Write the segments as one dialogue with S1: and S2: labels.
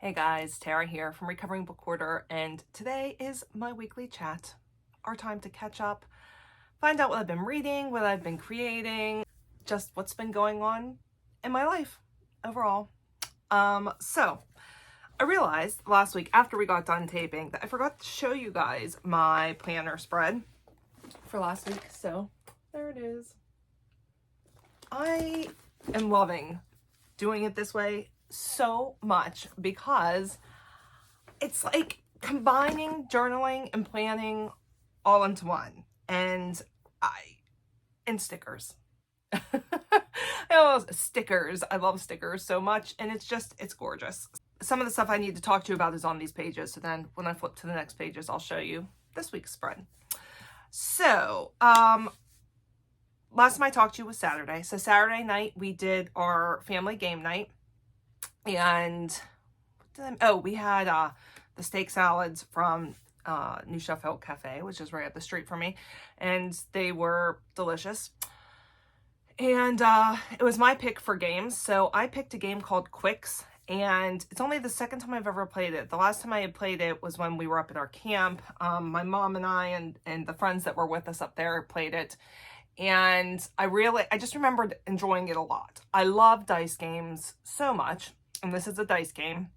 S1: Hey guys, Tara here from Recovering Book Hoarder, and today is my weekly chat. Our time to catch up, find out what I've been reading, what I've been creating, just what's been going on in my life overall. So I realized last week after we got done taping that I forgot to show you guys my planner spread for last week. So there it is. I am loving doing it this way so much because it's like combining journaling and planning all into one, and stickers. Stickers. I love stickers so much, and it's gorgeous. Some of the stuff I need to talk to you about is on these pages, so then when I flip to the next pages, I'll show you this week's spread. So, last time I talked to you was Saturday. So Saturday night we did our family game night. And we had the steak salads from New Sheffield Cafe, which is right up the street from me, and they were delicious. And it was my pick for games, so I picked a game called Quicks, and it's only the second time I've ever played it. The last time I had played it was when we were up at our camp. My mom and I and the friends that were with us up there played it. And I just remembered enjoying it a lot. I love dice games so much. And this is a dice game.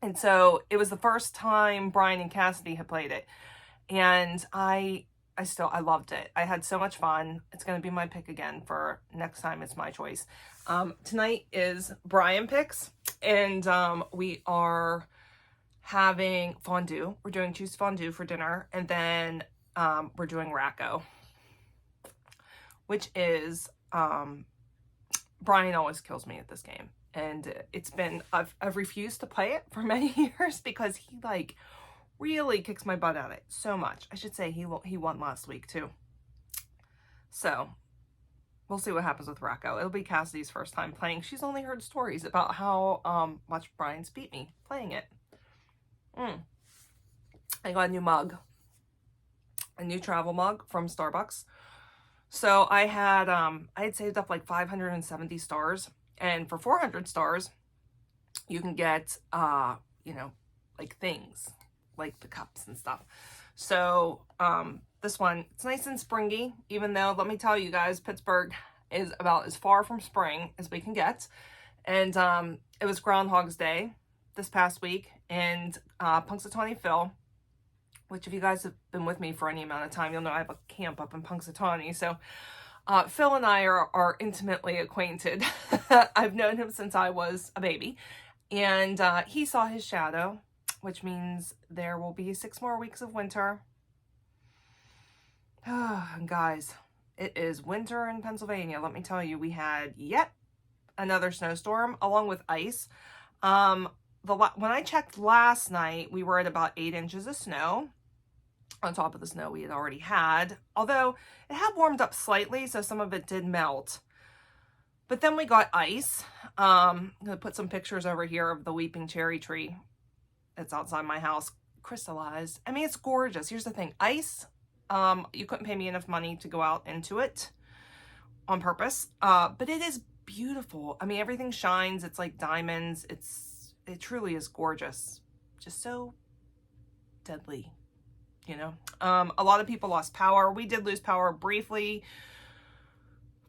S1: And so it was the first time Brian and Cassidy had played it. And I loved it. I had so much fun. It's going to be my pick again for next time. It's my choice. Tonight is Brian picks. And we are having fondue. We're doing cheese fondue for dinner. And then we're doing racco, which is, Brian always kills me at this game. And it's been, I've refused to play it for many years because he like really kicks my butt at it so much. I should say he won last week too. So we'll see what happens with Racco. It'll be Cassidy's first time playing. She's only heard stories about how much Brian's beat me playing it. I got a new mug, a new travel mug from Starbucks. So I had saved up like 570 stars. And for 400 stars, you can get, like things, like the cups and stuff. So this one, it's nice and springy, even though, let me tell you guys, Pittsburgh is about as far from spring as we can get. And it was Groundhog's Day this past week, and Punxsutawney Phil, which if you guys have been with me for any amount of time, you'll know I have a camp up in Punxsutawney. So Phil and I are intimately acquainted. I've known him since I was a baby, and he saw his shadow, which means there will be 6 more weeks of winter. And guys, it is winter in Pennsylvania. Let me tell you, we had yet another snowstorm along with ice. When I checked last night, we were at about 8 inches of snow on top of the snow we had already had, although it had warmed up slightly, so some of it did melt. But then we got ice. I'm going to put some pictures over here of the weeping cherry tree that's outside my house, crystallized. I mean, it's gorgeous. Here's the thing. Ice, you couldn't pay me enough money to go out into it on purpose, but it is beautiful. I mean, everything shines. It's like diamonds. It truly is gorgeous. Just so deadly. You know, a lot of people lost power. We did lose power briefly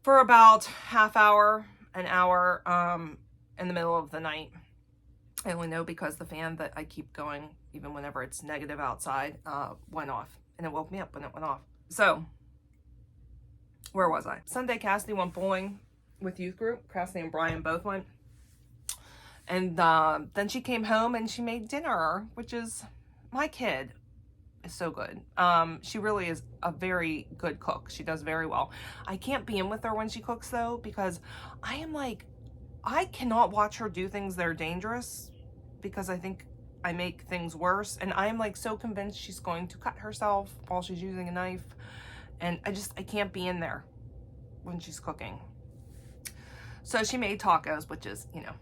S1: for about half hour, an hour, in the middle of the night. I only know because the fan that I keep going, even whenever it's negative outside, went off, and it woke me up when it went off. So where was I? Sunday, Cassidy went bowling with youth group. Cassidy and Brian both went. And then she came home and she made dinner, which is, my kid is so good. She really is a very good cook. She does very well. I can't be in with her when she cooks though, because I am like, I cannot watch her do things that are dangerous because I think I make things worse. And I am like so convinced she's going to cut herself while she's using a knife. And I can't be in there when she's cooking. So she made tacos, which is, you know,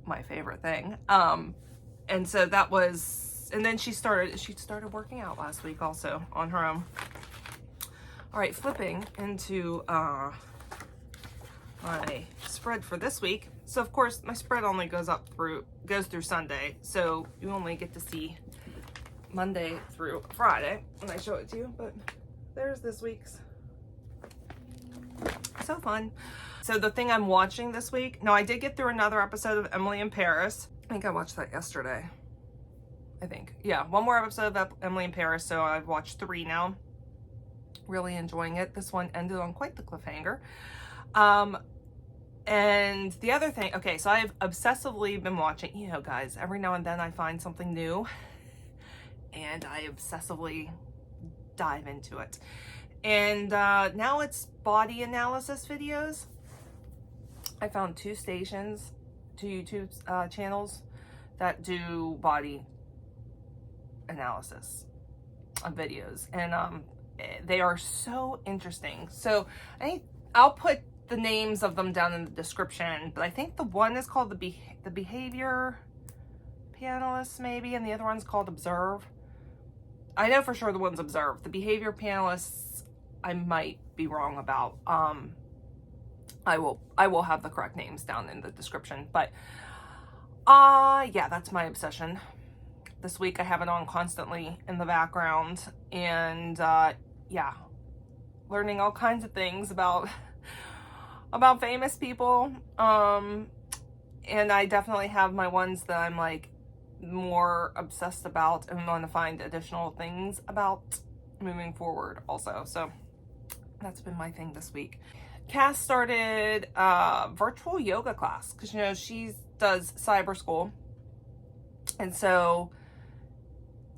S1: my favorite thing. And so that was, and then she started working out last week also on her own. All right, flipping into my spread for this week. So of course my spread only goes through Sunday, so you only get to see Monday through Friday when I show it to you. But there's this week's. So fun. So the thing I'm watching this week, no, I did get through another episode of Emily in Paris. I think I watched that yesterday. Yeah, one more episode of Emily in Paris, so I've watched 3 now. Really enjoying it. This one ended on quite the cliffhanger. And the other thing, okay, so I've obsessively been watching, you know, guys, every now and then I find something new and I obsessively dive into it. And now it's body analysis videos. I found 2 stations, 2 YouTube channels that do body analysis of videos, and they are so interesting. So I'll put the names of them down in the description, but I think the one is called the behavior panelists maybe, and the other one's called Observe. I know for sure the one's Observe. The behavior panelists I might be wrong about. I will have the correct names down in the description, but yeah, that's my obsession. This week I have it on constantly in the background, and yeah, learning all kinds of things about famous people. And I definitely have my ones that I'm like more obsessed about and want to find additional things about moving forward also. So that's been my thing this week. Cass started a virtual yoga class because, you know, she does cyber school. And so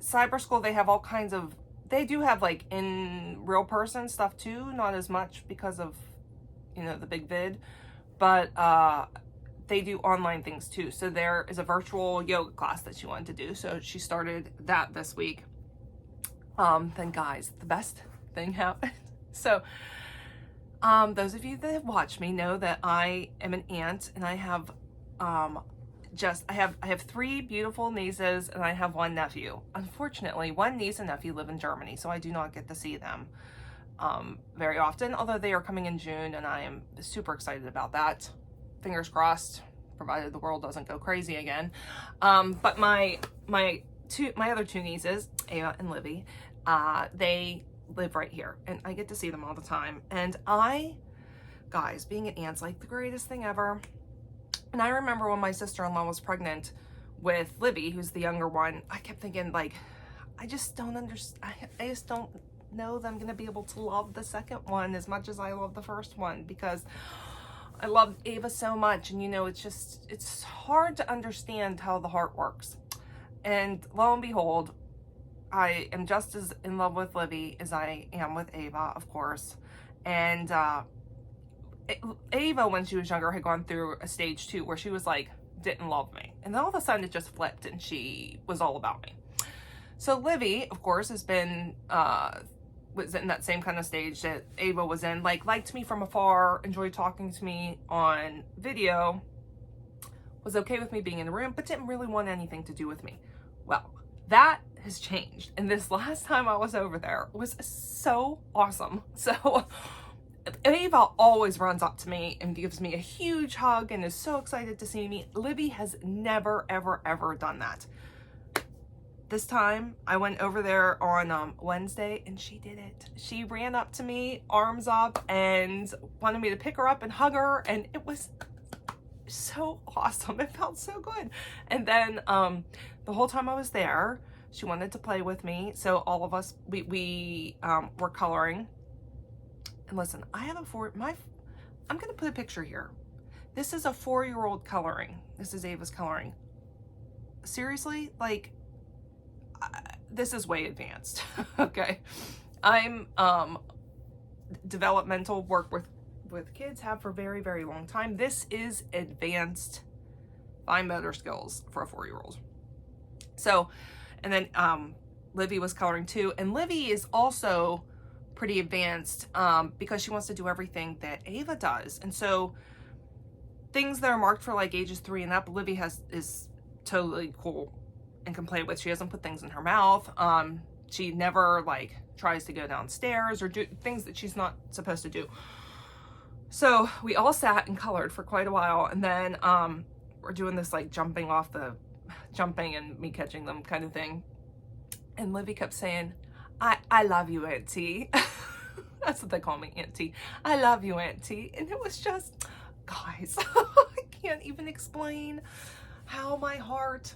S1: cyber school, they have all kinds of, they do have like in real person stuff too, not as much because of, you know, the big vid, but they do online things too. So there is a virtual yoga class that she wanted to do. So she started that this week. Then guys, the best thing happened. So those of you that have watched me know that I am an aunt, and I have I have 3 beautiful nieces and I have 1 nephew. Unfortunately, 1 niece and nephew live in Germany, so I do not get to see them very often, although they are coming in June and I am super excited about that. Fingers crossed, provided the world doesn't go crazy again. But my other 2 nieces, Ava and Libby, they live right here and I get to see them all the time. And guys, being an aunt's like the greatest thing ever. And I remember when my sister-in-law was pregnant with Libby, who's the younger one, I kept thinking, like, I just don't understand. I just don't know that I'm going to be able to love the second one as much as I love the first one, because I love Ava so much. And, you know, it's hard to understand how the heart works. And lo and behold, I am just as in love with Libby as I am with Ava, of course. And, Ava, when she was younger, had gone through a stage 2 where she was like, didn't love me. And then all of a sudden it just flipped and she was all about me. So Libby, of course, has been, was in that same kind of stage that Ava was in, like, liked me from afar, enjoyed talking to me on video, was okay with me being in the room, but didn't really want anything to do with me. Well, that has changed. And this last time I was over there was so awesome. So Ava always runs up to me and gives me a huge hug and is so excited to see me. Libby has never, ever, ever done that. This time I went over there on Wednesday and she did it. She ran up to me, arms up, and wanted me to pick her up and hug her, and it was so awesome. It felt so good. And then the whole time I was there, she wanted to play with me. So all of us, we were coloring. And listen, I have I'm going to put a picture here. This is a 4-year-old coloring. This is Ava's coloring. Seriously, like, this is way advanced. Okay. I'm, developmental work with kids, have for a very, very long time. This is advanced fine motor skills for a 4-year-old. So, and then, Livy was coloring too. And Livy is also pretty advanced because she wants to do everything that Ava does. And so things that are marked for like ages 3 and up, Livy is totally cool and can play with. She doesn't put things in her mouth. She never like tries to go downstairs or do things that she's not supposed to do. So we all sat and colored for quite a while, and then we're doing this like jumping and me catching them kind of thing. And Livy kept saying, I love you, Auntie. That's what they call me, Auntie. I love you, Auntie. And it was just, guys, I can't even explain how my heart,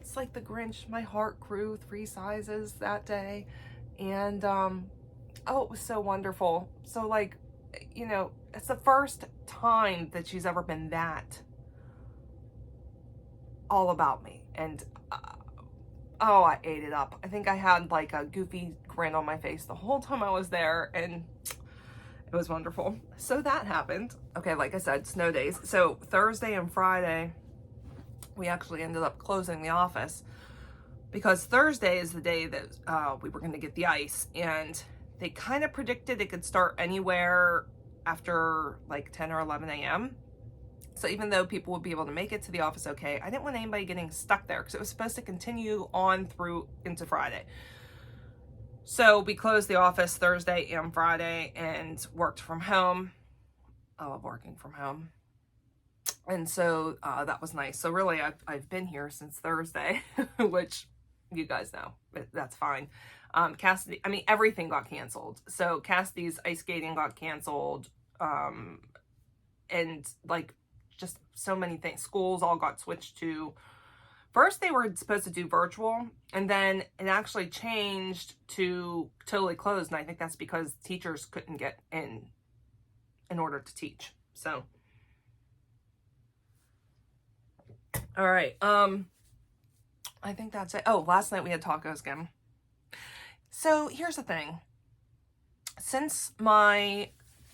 S1: it's like the Grinch, my heart grew 3 sizes that day. And, oh, it was so wonderful. So like, you know, it's the first time that she's ever been that all about me. And, oh, I ate it up. I think I had like a goofy grin on my face the whole time I was there, and it was wonderful. So that happened. Okay, like I said, snow days. So Thursday and Friday, we actually ended up closing the office because Thursday is the day that we were going to get the ice, and they kind of predicted it could start anywhere after like 10 or 11 a.m. So even though people would be able to make it to the office okay, I didn't want anybody getting stuck there because it was supposed to continue on through into Friday. So we closed the office Thursday and Friday and worked from home. I love working from home. And so that was nice. So really, I've been here since Thursday, which you guys know, that's fine. Cassidy, I mean, everything got canceled. So Cassidy's ice skating got canceled. And like, just so many things. Schools all got switched to, first they were supposed to do virtual, and then it actually changed to totally closed. And I think that's because teachers couldn't get in order to teach. So, all right. I think that's it. Oh, last night we had tacos again. So here's the thing. Since my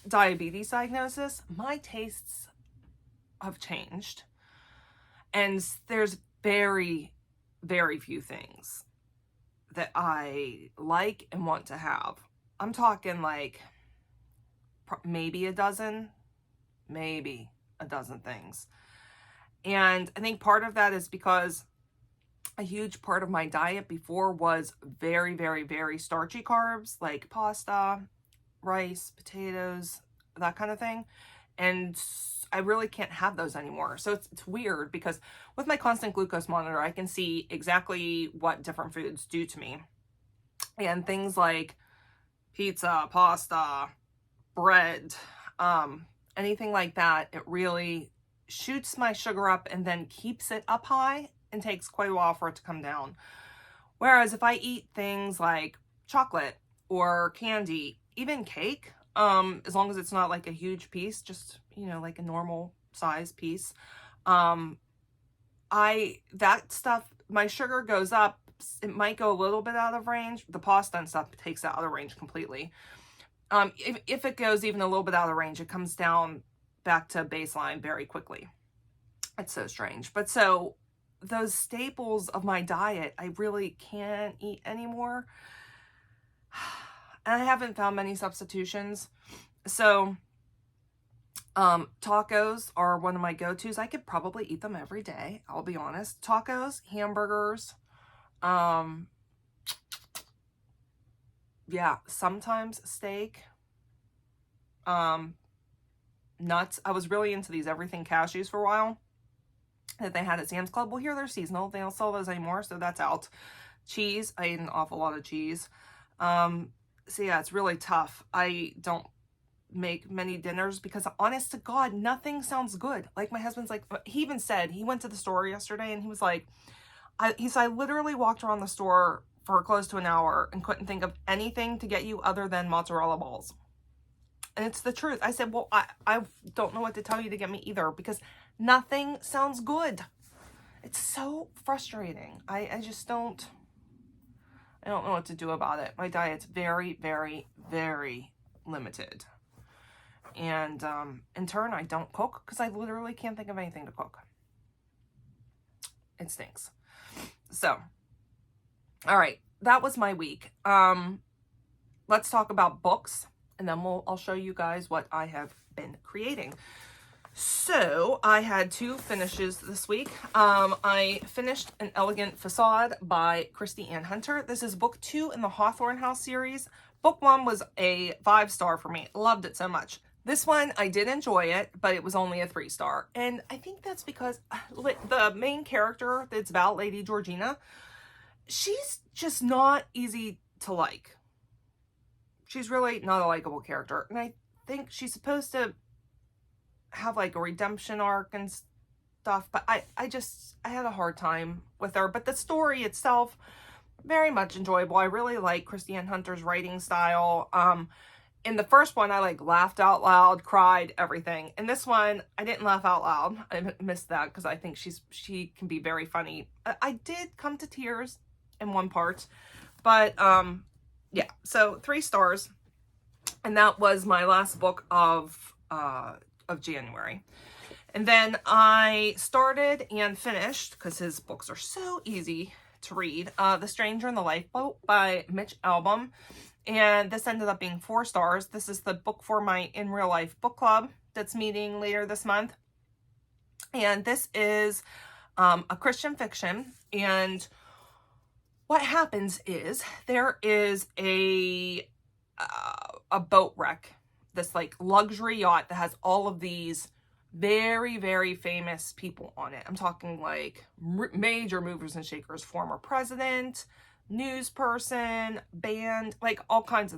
S1: diabetes diagnosis, my tastes have changed, and there's very, very few things that I like and want to have. I'm talking like maybe a dozen things. And I think part of that is because a huge part of my diet before was very, very, very starchy carbs, like pasta, rice, potatoes, that kind of thing. And I really can't have those anymore. So it's weird because with my constant glucose monitor, I can see exactly what different foods do to me. And things like pizza, pasta, bread, anything like that, it really shoots my sugar up and then keeps it up high and takes quite a while for it to come down. Whereas if I eat things like chocolate or candy, even cake, as long as it's not like a huge piece, just, you know, like a normal size piece, that stuff, my sugar goes up. It might go a little bit out of range. The pasta and stuff takes that out of range completely. If it goes even a little bit out of range, it comes down back to baseline very quickly. It's so strange. But so those staples of my diet, I really can't eat anymore. And I haven't found many substitutions. So tacos are one of my go-tos. I could probably eat them every day, I'll be honest. Tacos, hamburgers, yeah, sometimes steak, nuts. I was really into these everything cashews for a while that they had at Sam's Club. Well, here they're seasonal. They don't sell those anymore, so that's out. Cheese. I ate an awful lot of cheese. So yeah, it's really tough. I don't make many dinners because honest to God, nothing sounds good. Like my husband's like, he even said, he went to the store yesterday and he was like, he said, I literally walked around the store for close to an hour and couldn't think of anything to get you other than mozzarella balls. And it's the truth. I said, well, I don't know what to tell you to get me either because nothing sounds good. It's so frustrating. I just don't know what to do about it. My diet's very, very, very limited. And in turn, I don't cook because I literally can't think of anything to cook. It stinks. So, all right, that was my week. Let's talk about books, and then I'll show you guys what I have been creating. So I had 2 finishes this week. I finished An Elegant Facade by Christy and Hunter. This is book 2 in the Hawthorne House series. Book 1 was a 5-star for me. Loved it so much. This one, I did enjoy it, but it was only a 3-star. And I think that's because the main character that's about, Lady Georgina, she's just not easy to like. She's really not a likable character. And I think she's supposed to have like a redemption arc and stuff, but I had a hard time with her. But the story itself, very much enjoyable. I really like Christy Hunter's writing style. In the first one, I like laughed out loud, cried, everything. In this one, I didn't laugh out loud. I missed that because I think she can be very funny. I did come to tears in one part, but yeah. So 3 stars, and that was my last book of January. And then I started and finished, because his books are so easy to read, The Stranger in the Lifeboat by Mitch Albom. And this ended up being 4 stars. This is the book for my In Real Life book club that's meeting later this month. And this is a Christian fiction. And what happens is there is a boat wreck, this like luxury yacht that has all of these very, very famous people on it. I'm talking like major movers and shakers, former president, news person, band, like all kinds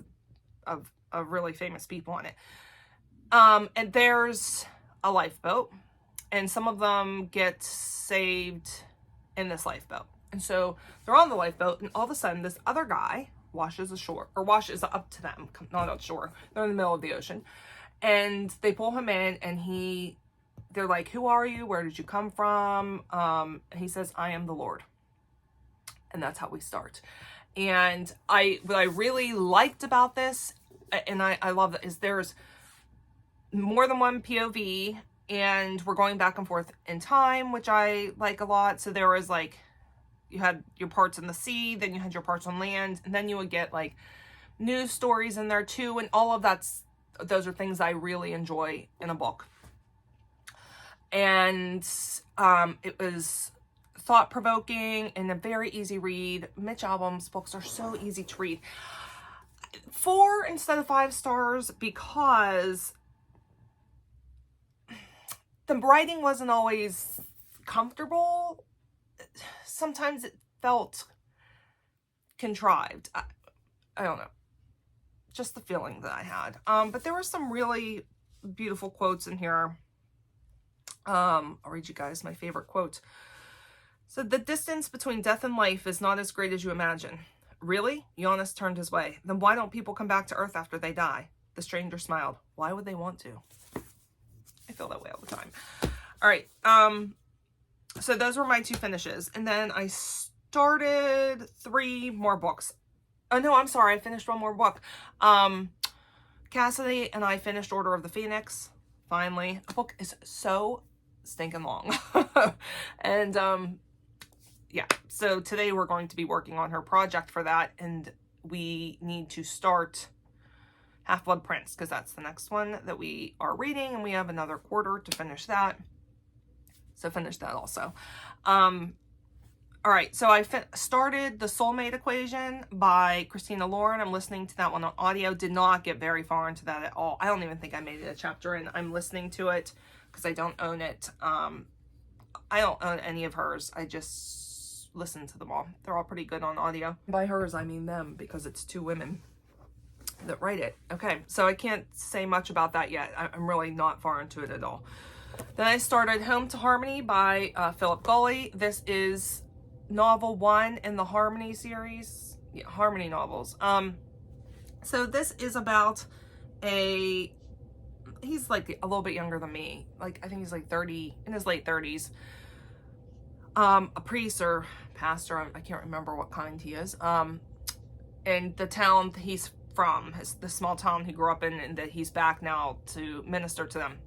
S1: of really famous people on it. And there's a lifeboat, and some of them get saved in this lifeboat. And so they're on the lifeboat, and all of a sudden this other guy washes ashore, or washes up to them, not offshore. They're in the middle of the ocean, and they pull him in, and they're like, "Who are you? Where did you come from?" And he says, "I am the Lord." And that's how we start. And what I really liked about this, and I love that, is there's more than one POV, and we're going back and forth in time, which I like a lot. So there was like, you had your parts in the sea, then you had your parts on land, and then you would get like news stories in there too. And all of those are things I really enjoy in a book. And it was thought-provoking and a very easy read. Mitch Albom's books are so easy to read. 4 instead of 5 stars because the writing wasn't always comfortable. Sometimes it felt contrived. I don't know. Just the feeling that I had. But there were some really beautiful quotes in here. I'll read you guys my favorite quote. So, "The distance between death and life is not as great as you imagine." "Really?" Jonas turned his way. "Then why don't people come back to Earth after they die?" The stranger smiled. "Why would they want to?" I feel that way all the time. All right. So those were my 2 finishes. And then I started 3 more books. Oh, no, I'm sorry. I finished 1 more book. Cassidy and I finished Order of the Phoenix. Finally. The book is so stinking long. And, yeah, so today we're going to be working on her project for that, and we need to start Half-Blood Prince, because that's the next one that we are reading, and we have another quarter to finish that. So finish that also. All right, so I started The Soulmate Equation by Christina Lauren. I'm listening to that one on audio. Did not get very far into that at all. I don't even think I made it a chapter in. I'm listening to it because I don't own it. I don't own any of hers. I just listen to them all. They're all pretty good on audio. By hers, I mean them, because it's 2 women that write it. Okay, so I can't say much about that yet. I'm really not far into it at all. Then I started Home to Harmony by Philip Golly. This is novel 1 in the Harmony series. Yeah, Harmony novels. So this is about he's like a little bit younger than me. Like, I think he's like 30, in his late 30s. A priest or pastor, I can't remember what kind he is. And the town he's from, the small town he grew up in, and that he's back now to minister to them.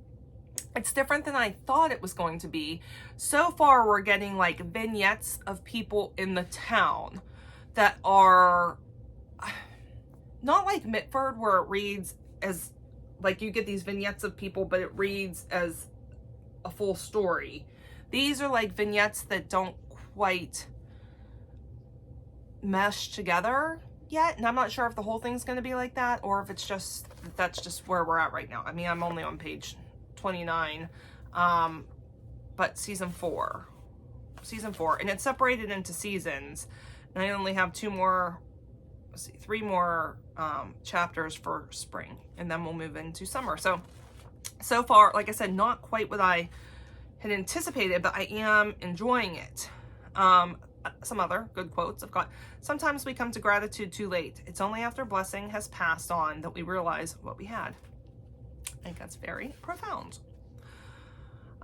S1: It's different than I thought it was going to be. So far, we're getting like vignettes of people in the town that are not like Mitford, where it reads as like you get these vignettes of people, but it reads as a full story. These are like vignettes that don't quite mesh together. yet, and I'm not sure if the whole thing's going to be like that or if it's just, that's just where we're at right now. I mean, I'm only on page 29, but season four, and it's separated into seasons, and I only have three more chapters for spring, and then we'll move into summer. So far, like I said, not quite what I had anticipated, but I am enjoying it. Some other good quotes I've got. Sometimes we come to gratitude too late. It's only after blessing has passed on that we realize what we had. I think that's very profound.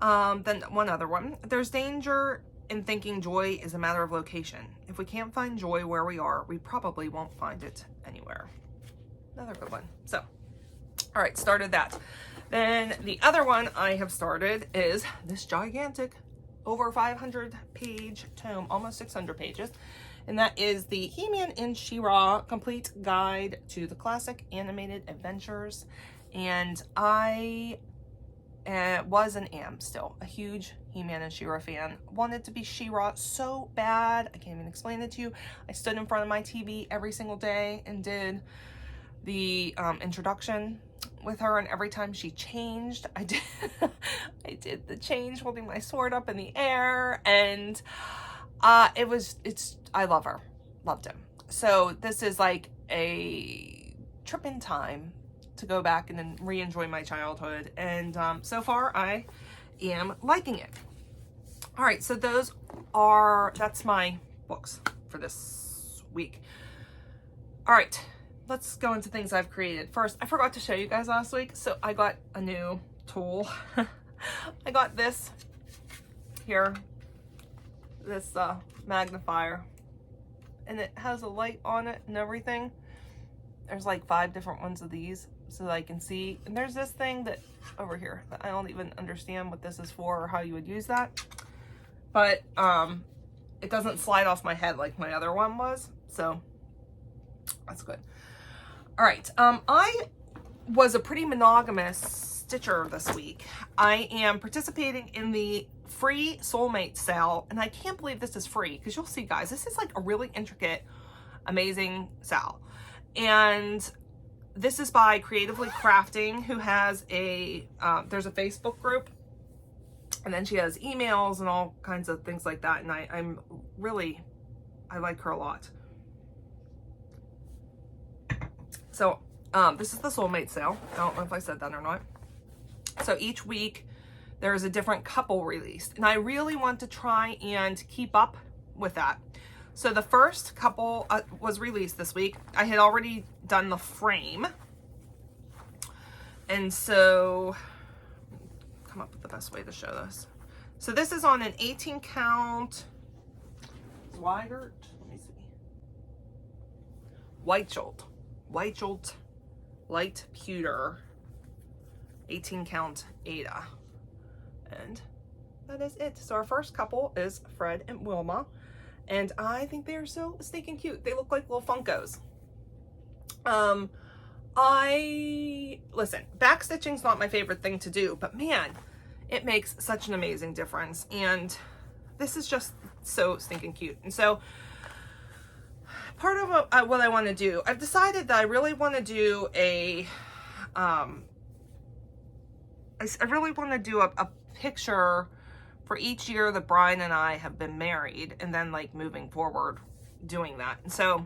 S1: Then one other one. There's danger in thinking joy is a matter of location. If we can't find joy where we are, we probably won't find it anywhere. Another good one. So, all right, started that. Then the other one I have started is this gigantic, over 500 page tome, almost 600 pages. And that is the He-Man and She-Ra Complete Guide to the Classic Animated Adventures. And I was and am still a huge He-Man and She-Ra fan. Wanted to be She-Ra so bad. I can't even explain it to you. I stood in front of my TV every single day and did the introduction with her, and every time she changed, I did the change holding my sword up in the air, and I love her, loved him. So this is like a trip in time to go back and then re-enjoy my childhood, and so far I am liking it. All right, so that's my books for this week. All right, let's go into things I've created. First, I forgot to show you guys last week, so I got a new tool. I got this here, this magnifier, and it has a light on it and everything. There's like 5 different ones of these so that I can see. And there's this thing that over here that I don't even understand what this is for or how you would use that. But it doesn't slide off my head like my other one was, so that's good. All right, I was a pretty monogamous stitcher this week. I am participating in the free soulmate sale, and I can't believe this is free, because you'll see, guys, this is like a really intricate, amazing sale. And this is by Creatively Crafting, who has there's a Facebook group, and then she has emails and all kinds of things like that, and I like her a lot. So this is the soulmate sale. I don't know if I said that or not. So each week there's a different couple released, and I really want to try and keep up with that. So the first couple was released this week. I had already done the frame, and so come up with the best way to show this. So this is on an 18 count Zweigert, let me see, Weichelt light pewter 18 count Ada, and that is it. So our first couple is Fred and Wilma, and I think they are so stinking cute. They look like little Funkos. Listen, backstitching's not my favorite thing to do, but man, it makes such an amazing difference, and this is just so stinking cute. And so part of what I want to do, I've decided that I really want to do I really want to do a picture for each year that Brian and I have been married, and then like moving forward doing that. And so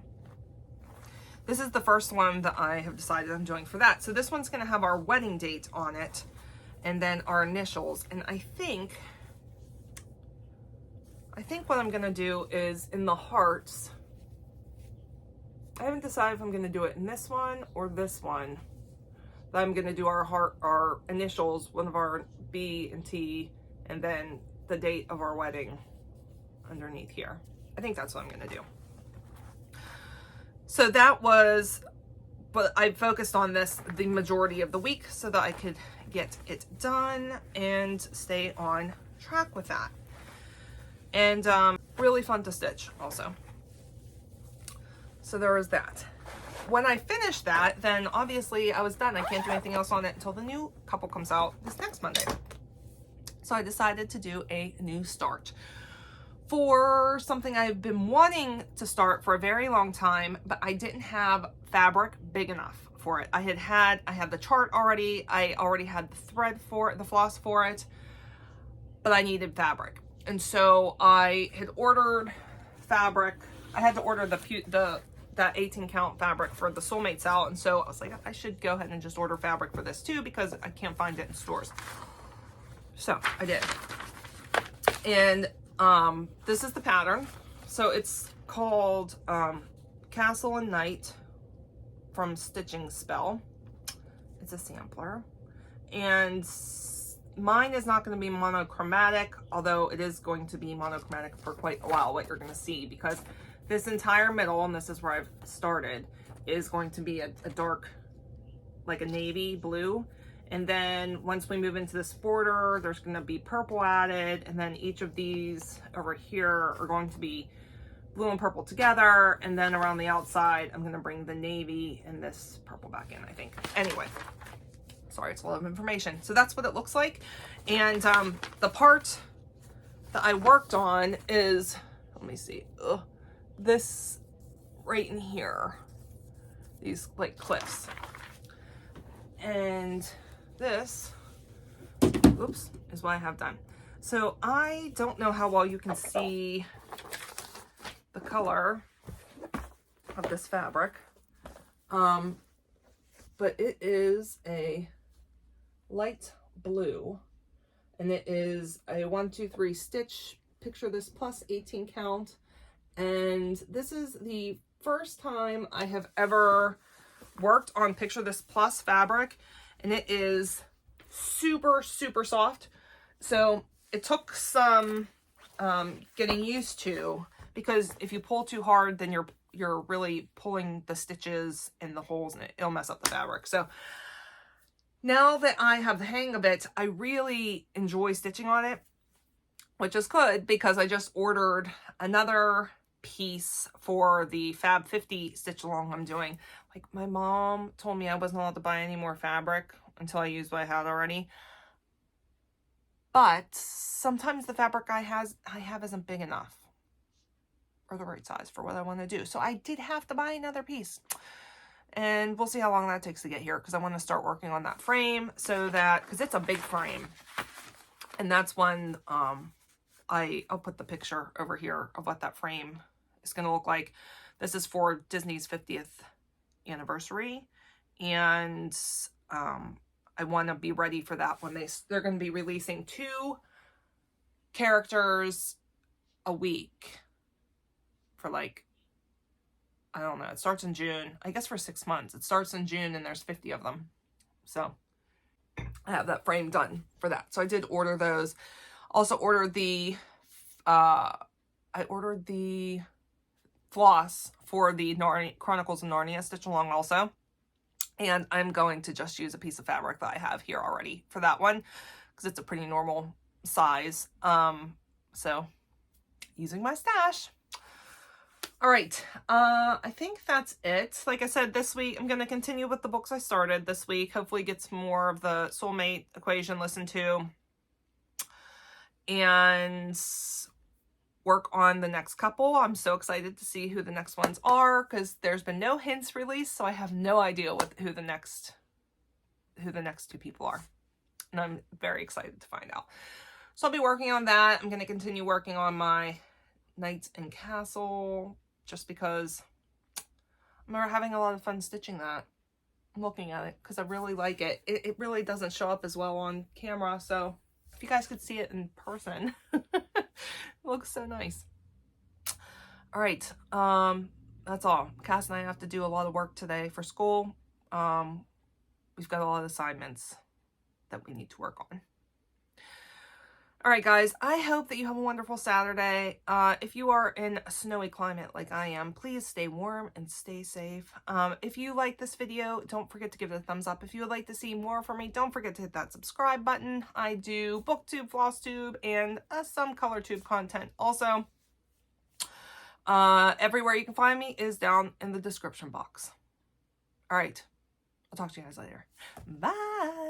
S1: this is the first one that I have decided I'm doing for that. So this one's going to have our wedding date on it, and then our initials. And I think what I'm going to do is in the hearts, I haven't decided if I'm going to do it in this one or this one. But I'm going to do our initials, one of our B and T, and then the date of our wedding underneath here. I think that's what I'm going to do. So that was, but I focused on this the majority of the week so that I could get it done and stay on track with that. And really fun to stitch also. So there was that. When I finished that, then obviously I was done. I can't do anything else on it until the new couple comes out this next Monday. So I decided to do a new start, for something I've been wanting to start for a very long time, but I didn't have fabric big enough for it. I had the chart already. I already had the thread for it, the floss for it, but I needed fabric. And so I had ordered fabric. I had to order that 18 count fabric for the Soulmates out. And so I was like, I should go ahead and just order fabric for this too, because I can't find it in stores. So I did. And this is the pattern. So it's called Castle and Knight from Stitching Spell. It's a sampler. And mine is not going to be monochromatic, although it is going to be monochromatic for quite a while, what you're going to see, because this entire middle, and this is where I've started, is going to be a dark, like a navy blue. And then once we move into this border, there's going to be purple added. And then each of these over here are going to be blue and purple together. And then around the outside, I'm going to bring the navy and this purple back in, I think. Anyway, sorry, it's a lot of information. So that's what it looks like. And the part that I worked on is, let me see, this right in here, these like clips. And this, oops, is what I have done. So I don't know how well you can see the color of this fabric, but it is a light blue, and it is a 1, 2, 3 stitch. Picture this plus 18 count, and this is the first time I have ever worked on Picture This Plus fabric, and it is super, super soft. So it took some getting used to, because if you pull too hard, then you're really pulling the stitches and the holes, and it'll mess up the fabric. So now that I have the hang of it, I really enjoy stitching on it, which is good, because I just ordered another piece for the Fab 50 stitch along I'm doing. Like, my mom told me I wasn't allowed to buy any more fabric until I used what I had already. But sometimes the fabric I have isn't big enough or the right size for what I want to do. So I did have to buy another piece. And we'll see how long that takes to get here, because I want to start working on that frame, so that, because it's a big frame. And that's when I'll put the picture over here of what that frame is going to look like. This is for Disney's 50th anniversary, and I want to be ready for that when they're going to be releasing 2 characters a week for, like, I don't know, it starts in June, I guess for 6 months. It starts in June and there's 50 of them. So I have that frame done for that. So I did order those. Also ordered the floss for the Chronicles of Narnia stitch along also. And I'm going to just use a piece of fabric that I have here already for that one, because it's a pretty normal size. So using my stash. All right, I think that's it. Like I said, this week I'm going to continue with the books I started this week. Hopefully get some more of the Soulmate Equation listened to, and work on the next couple. I'm so excited to see who the next ones are, because there's been no hints released, so I have no idea who the next 2 people are, and I'm very excited to find out. So I'll be working on that. I'm going to continue working on my Knights and Castle, just because I'm having a lot of fun stitching that. I'm looking at it because I really like it. It really doesn't show up as well on camera, so if you guys could see it in person, it looks so nice. All right, that's all. Cass and I have to do a lot of work today for school. We've got a lot of assignments that we need to work on. All right, guys, I hope that you have a wonderful Saturday. If you are in a snowy climate like I am, please stay warm and stay safe. If you like this video, don't forget to give it a thumbs up. If you would like to see more from me, don't forget to hit that subscribe button. I do booktube, flosstube, and some colortube content also. Everywhere you can find me is down in the description box. All right, I'll talk to you guys later. Bye.